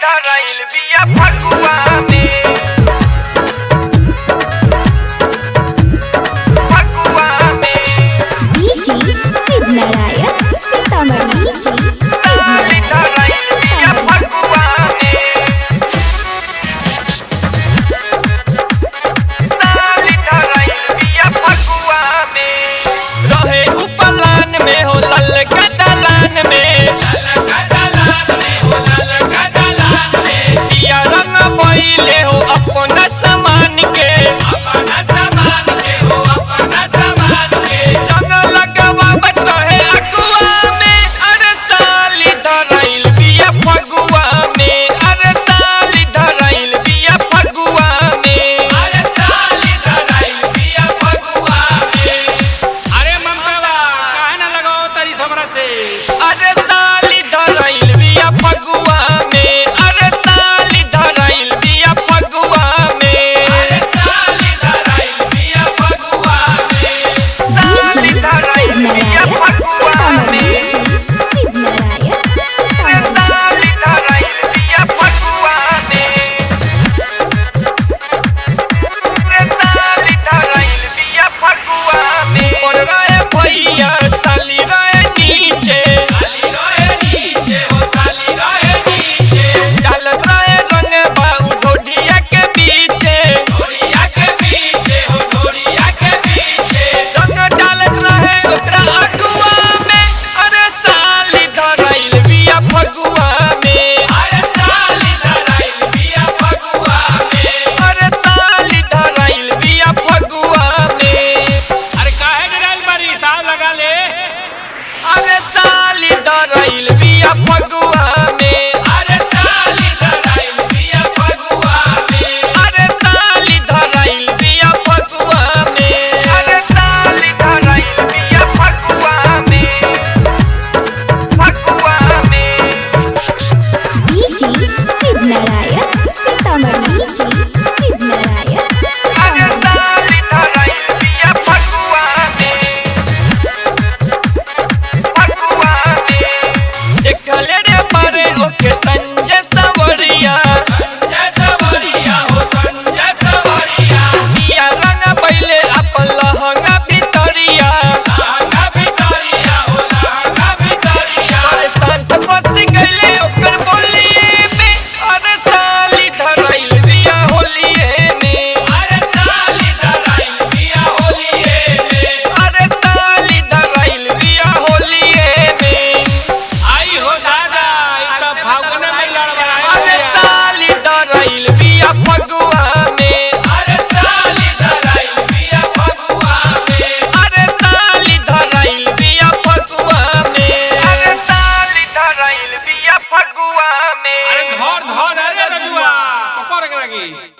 धराइल बिया फगुआ में, फगुआ में। डीजे शिव नारायण सीतामढ़ी साली धराइल बिया फगुआ में, साली धराइल बिया फगुआ में। रहे उपलान में हो ललका दलान में, दिया रंग पहिले हो अपना सामान के, रंग लगावत रहे अगुआ में। अरे साली धराइल बिया फगुआ में, अरे साली धराइल बिया फगुआ में, अरे साली धराइल बिया फगुआ में। अरे ममतावा काहे ना लगाओ तारी हमरा से। अरे साली धराइल बिया फगुआ में, अरे साली धराइल बिया फगुआ में, अरे साली धराइल बिया फगुआ में, साली धराइल बिया फगुआ में, शिव नारायण अरे साली धराइल बिया फगुआ में, अरे साली धराइल बिया फगुआ में। और रहे भैया साली रहे नीचे, डालत रहे रंग बाऊ ढोढिया के पीछे, संग डालत रहे ओकरा अगुआ में। अरे साली धराइल बिया फगुआ में, अरे साली धराइल बिया फगुआ में, अरे साली धराइल बिया फगुआ में। अरे काहे डराइल बारी साहब लगा ले। अरे साली धराइल बिया फगुआ में, अरे साली धराइल बिया फगुआ में, अरे साली धराइल बिया फगुआ में, अरे साली धराइल बिया फगुआ में, फगुआ में। डीजे शिव नारायण सीतामढ़ी शिव नारायण अरे साली धराइल बिया फगुआ में, फगुआ में। देखले रे पारे ओके संजय सवरिया, सिया रंग पहिले अपन लहंगा भितरिया, अरे संत फंस गइले ओकर बोलिए में। अरे साली धराइल बिया होलिए में, अरे साली धराइल बिया होलिए में, अरे साली धराइल बिया होलिए में। आई हो दादा ई त फागुन में लड़बड़ाई। अरे साली धराइल बिया फगुआ में, अरे साली धराइल बिया फगुआ में, अरे साली धराइल बिया फगुआ में, अरे साली धराइल बिया फगुआ में। अरे धर धर अरे रजुआ पकड़ के रखी।